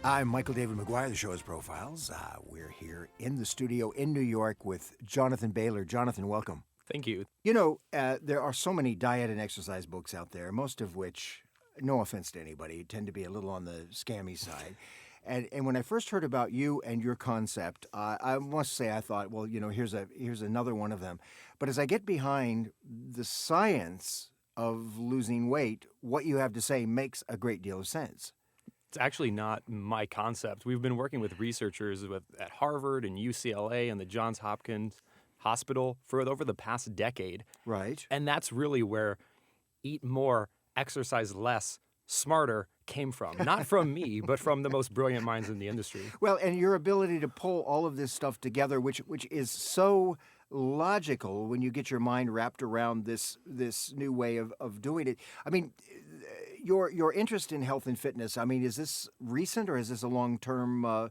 I'm Michael David McGuire. The show is Profiles. We're here in the studio in New York with Jonathan Bailor. Jonathan, welcome. Thank you. You know, there are so many diet and exercise books out there, most of which, no offense to anybody, tend to be a little on the scammy side. And when I first heard about you and your concept, I must say I thought, well, you know, here's another one of them. But as I get behind the science of losing weight, what you have to say makes a great deal of sense. It's actually not my concept. We've been working with researchers at Harvard and UCLA and the Johns Hopkins Hospital for over the past decade. Right. And that's really where eat more, exercise less, smarter came from. Not from me, but from the most brilliant minds in the industry. Well, and your ability to pull all of this stuff together, which is so logical when you get your mind wrapped around this new way of doing it. I mean, your interest in health and fitness, I mean, is this recent or is this a long-term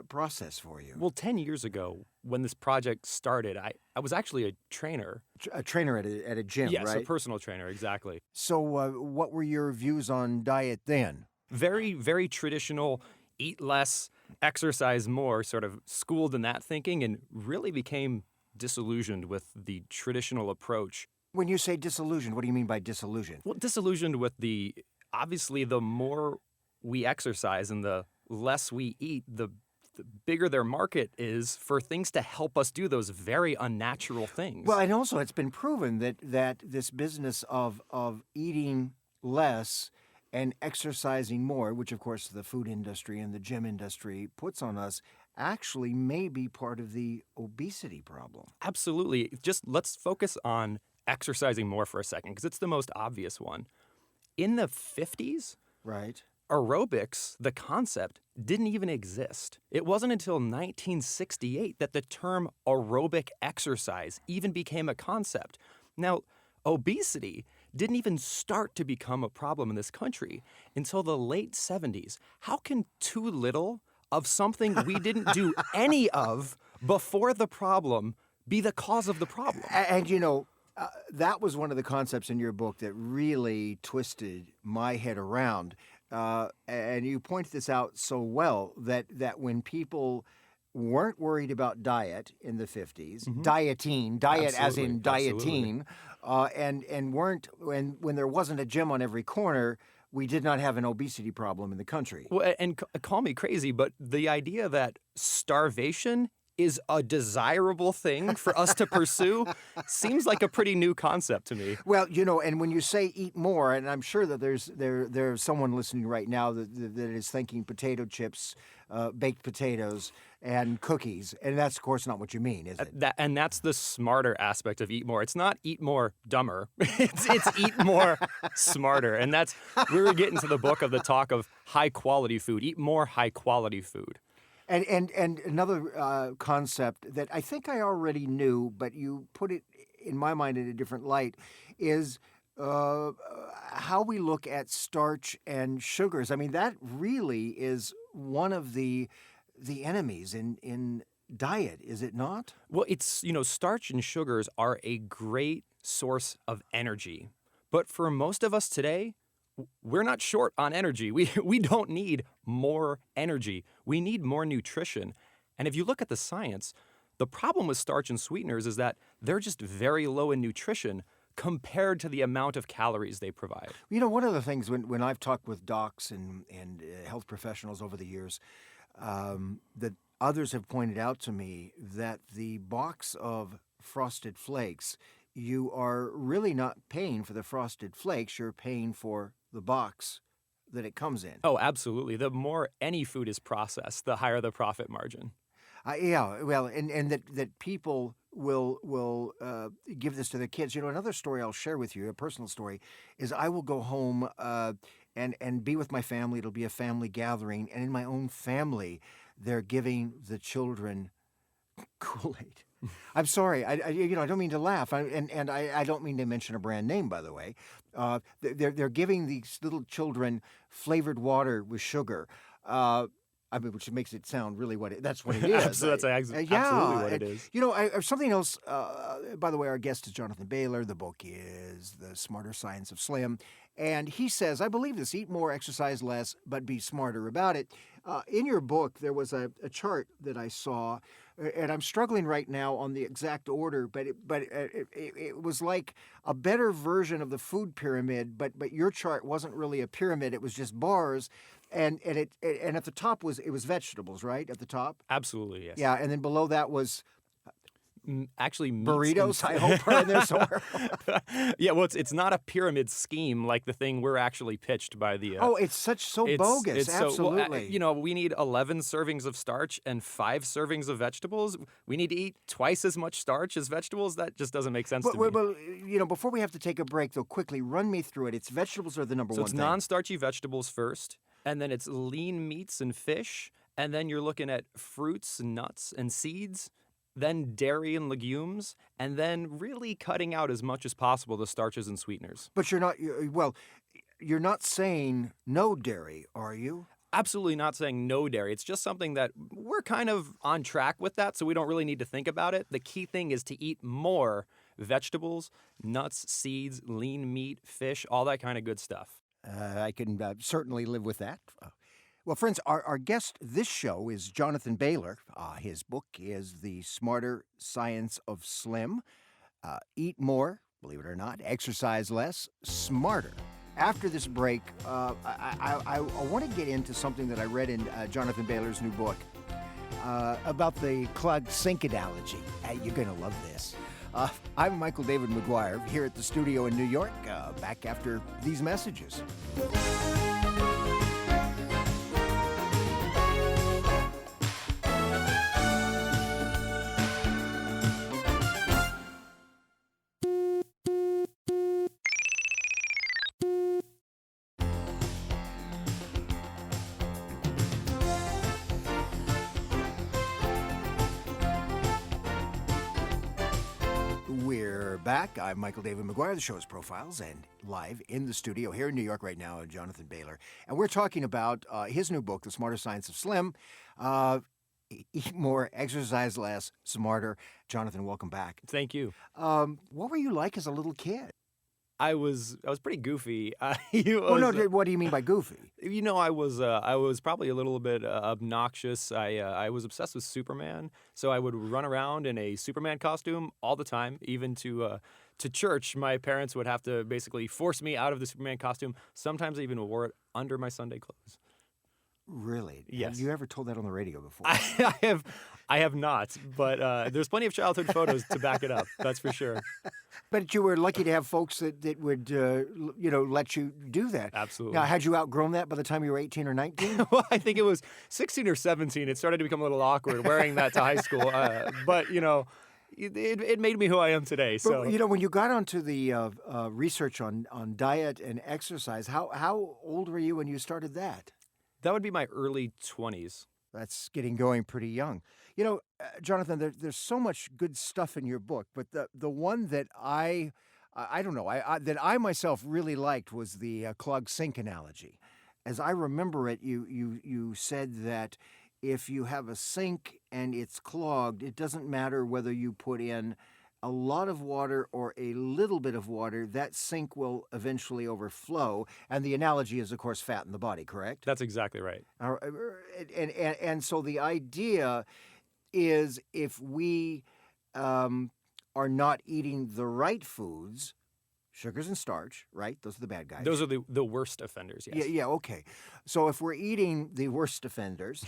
process for you? Well, 10 years ago, when this project started, I was actually a trainer. A trainer at a gym, yes, right? Yes, a personal trainer, exactly. So what were your views on diet then? Very, very traditional, eat less, exercise more, sort of schooled in that thinking, and really became disillusioned with the traditional approach. When you say disillusioned, what do you mean by disillusioned? Well, disillusioned with obviously the more we exercise and the less we eat, the bigger their market is for things to help us do those very unnatural things. Well, and also it's been proven that this business of eating less and exercising more, which of course the food industry and the gym industry puts on us, actually may be part of the obesity problem. Absolutely. Just let's focus on exercising more for a second, because it's the most obvious one. In the 50s, right, aerobics, the concept, didn't even exist. It wasn't until 1968 that the term aerobic exercise even became a concept. Now, obesity didn't even start to become a problem in this country until the late 70s. How can too little of something we didn't do any of before the problem be the cause of the problem? And you know, that was one of the concepts in your book that really twisted my head around. And you point this out so well, that when people weren't worried about diet in the 50s, diet as in dieting, and weren't, when there wasn't a gym on every corner, we did not have an obesity problem in the country. Well, and call me crazy, but the idea that starvation is a desirable thing for us to pursue seems like a pretty new concept to me. Well, you know, and when you say eat more, and I'm sure that there's someone listening right now that is thinking potato chips, baked potatoes, and cookies, and that's of course not what you mean, is it? And that's the smarter aspect of eat more. It's not eat more dumber. it's eat more smarter. And that's where we get into the book of the talk of high quality food. Eat more high quality food. And another concept that I think I already knew, but you put it in my mind in a different light, is how we look at starch and sugars. I mean, that really is one of the enemies in diet, is it not? Well, it's, starch and sugars are a great source of energy. But for most of us today, we're not short on energy. We don't need more energy. We need more nutrition. And if you look at the science, the problem with starch and sweeteners is that they're just very low in nutrition compared to the amount of calories they provide. You know, one of the things when I've talked with docs and health professionals over the years, that others have pointed out to me that the box of Frosted Flakes, you are really not paying for the Frosted Flakes, you're paying for the box that it comes in. Oh, absolutely. The more any food is processed, the higher the profit margin. Yeah, well, and that people will give this to their kids. You know, another story I'll share with you, a personal story, is I will go home and be with my family. It'll be a family gathering, and in my own family, they're giving the children Kool-Aid. I'm sorry, I don't mean to laugh, and I don't mean to mention a brand name, by the way. They're giving these little children flavored water with sugar. I mean, which makes it sound really that's what it is. That's absolutely what it is. You know, something else, by the way, our guest is Jonathan Bailor. The book is The Smarter Science of Slim. And he says, I believe this, eat more, exercise less, but be smarter about it. In your book, there was a chart that I saw, and I'm struggling right now on the exact order, but it was like a better version of the food pyramid, but your chart wasn't really a pyramid, it was just bars, and at the top was vegetables, right? At the top? Absolutely, yes. Yeah, and then below that was actually meats burritos, I hope, are in there somewhere. Yeah, well, it's not a pyramid scheme like the thing we're actually pitched by the. It's so bogus. Absolutely. You know, we need 11 servings of starch and 5 servings of vegetables. We need to eat twice as much starch as vegetables. That just doesn't make sense to me. Well, you know, before we have to take a break, though, quickly run me through it. It's vegetables are the number one So it's thing. non-starchy vegetables first, and then it's lean meats and fish, and then you're looking at fruits and nuts and seeds. Then dairy and legumes, and then really cutting out as much as possible the starches and sweeteners. But you're not saying no dairy, are you? Absolutely not saying no dairy. It's just something that we're kind of on track with that, so we don't really need to think about it. The key thing is to eat more vegetables, nuts, seeds, lean meat, fish, all that kind of good stuff. I can certainly live with that. Well, friends, our guest this show is Jonathan Bailor. His book is The Smarter Science of Slim. Eat more, believe it or not, exercise less, smarter. After this break, I want to get into something that I read in Jonathan Bailor's new book about the clogged sink analogy. You're going to love this. I'm Michael David McGuire here at the studio in New York, back after these messages. Back. I'm Michael David McGuire. The show is Profiles, and live in the studio here in New York right now, Jonathan Bailor. And we're talking about his new book, The Smarter Science of Slim. Eat more, exercise less, smarter. Jonathan, welcome back. Thank you. What were you like as a little kid? I was pretty goofy. What do you mean by goofy? You know, I was probably a little bit obnoxious. I was obsessed with Superman, so I would run around in a Superman costume all the time, even to church. My parents would have to basically force me out of the Superman costume. Sometimes I even wore it under my Sunday clothes. Really? Yes. Have you ever told that on the radio before? I have not, but there's plenty of childhood photos to back it up. That's for sure. But you were lucky to have folks that would, let you do that. Absolutely. Now, had you outgrown that by the time you were 18 or 19? Well, I think it was 16 or 17. It started to become a little awkward wearing that to high school. But, you know, it made me who I am today. So, but, you know, when you got onto the research on diet and exercise, how old were you when you started that? That would be my early 20s. That's getting going pretty young. You know, Jonathan, there's so much good stuff in your book, but the one that I don't know, that I myself really liked was the clogged sink analogy. As I remember it, you said that if you have a sink and it's clogged, it doesn't matter whether you put in a lot of water or a little bit of water, that sink will eventually overflow. And the analogy is, of course, fat in the body, correct? That's exactly right. And so the idea is if we are not eating the right foods, sugars and starch, right? Those are the bad guys. Those are the worst offenders, yes. Yeah, okay. So if we're eating the worst offenders,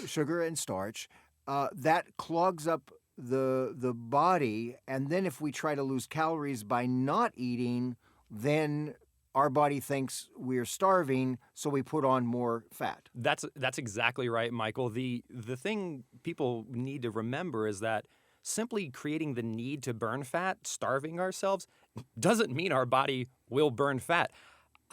sugar and starch, that clogs up the body, and then if we try to lose calories by not eating, then our body thinks we're starving, so we put on more fat. That's exactly right, Michael. The thing people need to remember is that simply creating the need to burn fat, starving ourselves, doesn't mean our body will burn fat.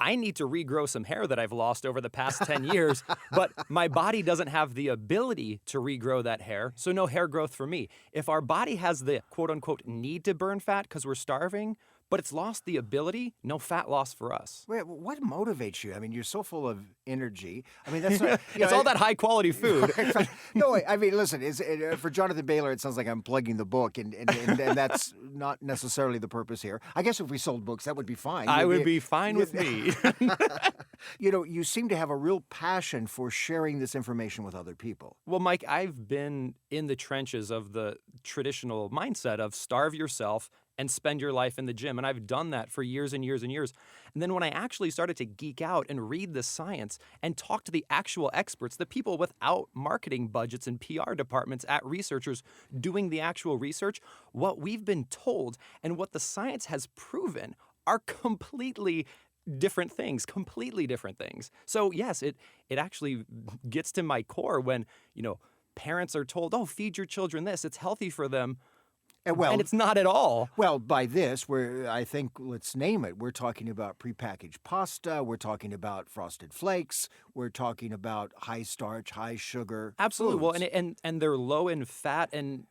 I need to regrow some hair that I've lost over the past 10 years, but my body doesn't have the ability to regrow that hair, so no hair growth for me. If our body has the quote-unquote need to burn fat because we're starving, but it's lost the ability, no fat loss for us. Wait, what motivates you? I mean, you're so full of energy. I mean, that's not... It's all that high-quality food. No, I mean, listen, for Jonathan Bailor, it sounds like I'm plugging the book, and that's not necessarily the purpose here. I guess if we sold books, that would be fine. I would be fine with me. You seem to have a real passion for sharing this information with other people. Well, Mike, I've been in the trenches of the traditional mindset of starve yourself and spend your life in the gym. And I've done that for years and years and years. And then when I actually started to geek out and read the science and talk to the actual experts, the people without marketing budgets and PR departments at researchers doing the actual research, what we've been told and what the science has proven are completely different things. So yes, it actually gets to my core when, parents are told, oh, feed your children this, it's healthy for them. And it's not at all. Well, by this, let's name it. We're talking about prepackaged pasta. We're talking about Frosted Flakes. We're talking about high starch, high sugar. Absolutely. Foods. Well, and they're low in fat, and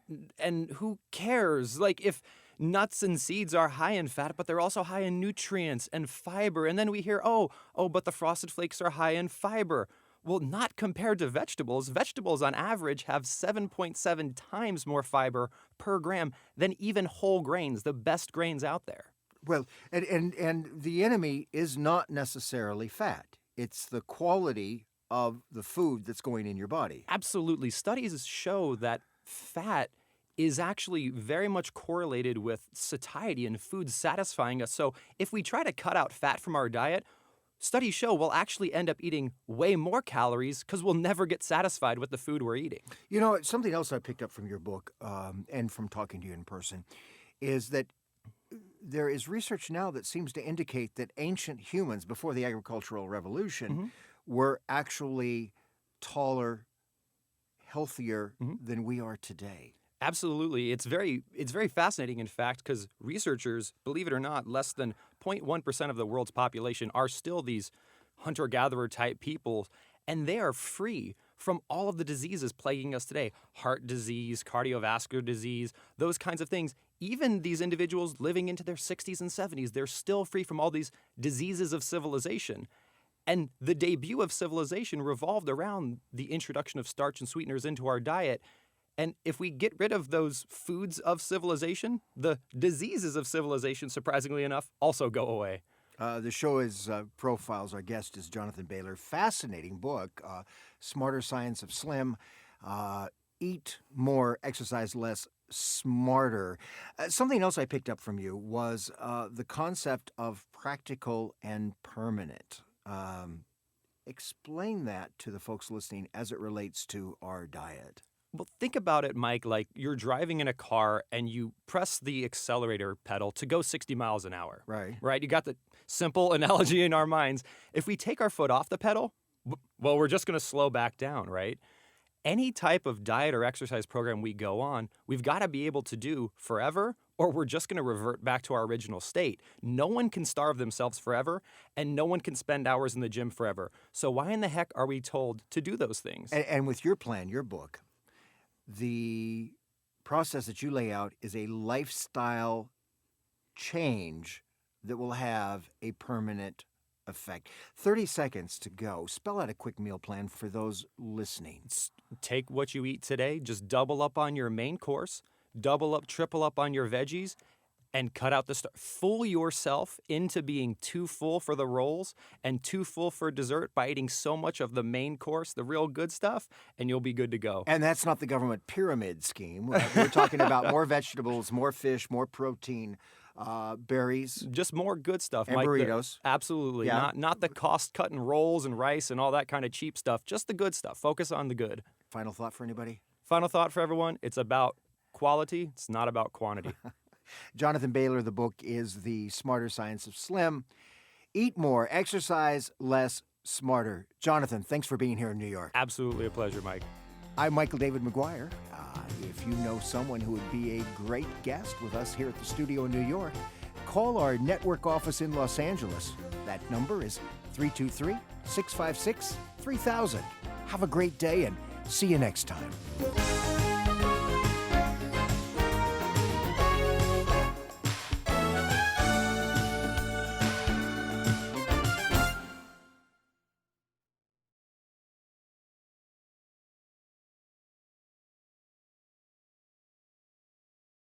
who cares? Like if nuts and seeds are high in fat, but they're also high in nutrients and fiber. And then we hear, but the Frosted Flakes are high in fiber. Well, not compared to vegetables. Vegetables on average have 7.7 times more fiber per gram than even whole grains, the best grains out there. Well, and the enemy is not necessarily fat. It's the quality of the food that's going in your body. Absolutely. Studies show that fat is actually very much correlated with satiety and food satisfying us. So if we try to cut out fat from our diet, studies show we'll actually end up eating way more calories because we'll never get satisfied with the food we're eating. Something else I picked up from your book and from talking to you in person is that there is research now that seems to indicate that ancient humans before the agricultural revolution were actually taller, healthier than we are today. Absolutely. It's very fascinating, in fact, because researchers, believe it or not, less than 0.1% of the world's population are still these hunter-gatherer type people, and they are free from all of the diseases plaguing us today. Heart disease, cardiovascular disease, those kinds of things. Even these individuals living into their 60s and 70s, they're still free from all these diseases of civilization. And the debut of civilization revolved around the introduction of starch and sweeteners into our diet. And if we get rid of those foods of civilization, the diseases of civilization, surprisingly enough, also go away. The show profiles our guest is Jonathan Bailor. Fascinating book, Smarter Science of Slim. Eat more, exercise less, smarter. Something else I picked up from you was the concept of practical and permanent. Explain that to the folks listening as it relates to our diet. Well, think about it, Mike, like you're driving in a car and you press the accelerator pedal to go 60 miles an hour. Right? You got the simple analogy in our minds. If we take our foot off the pedal, well, we're just going to slow back down, right? Any type of diet or exercise program we go on, we've got to be able to do forever, or we're just going to revert back to our original state. No one can starve themselves forever, and no one can spend hours in the gym forever. So why in the heck are we told to do those things? And with your plan, your book, the process that you lay out is a lifestyle change that will have a permanent effect. 30 seconds to go. Spell out a quick meal plan for those listening. Take what you eat today, just double up on your main course, double up, triple up on your veggies, and cut out the stuff. Fool yourself into being too full for the rolls and too full for dessert by eating so much of the main course, the real good stuff, and you'll be good to go. And that's not the government pyramid scheme. We're talking about more vegetables, more fish, more protein, berries. Just more good stuff, and Mike. Burritos. Absolutely. Yeah. Not the cost-cutting rolls and rice and all that kind of cheap stuff. Just the good stuff. Focus on the good. Final thought for anybody? Final thought for everyone. It's about quality. It's not about quantity. Jonathan Bailor, the book is The Smarter Science of Slim. Eat more, exercise less, smarter. Jonathan, thanks for being here in New York. Absolutely a pleasure, Mike. I'm Michael David McGuire. If you know someone who would be a great guest with us here at the studio in New York, call our network office in Los Angeles. That number is 323-656-3000. Have a great day and see you next time.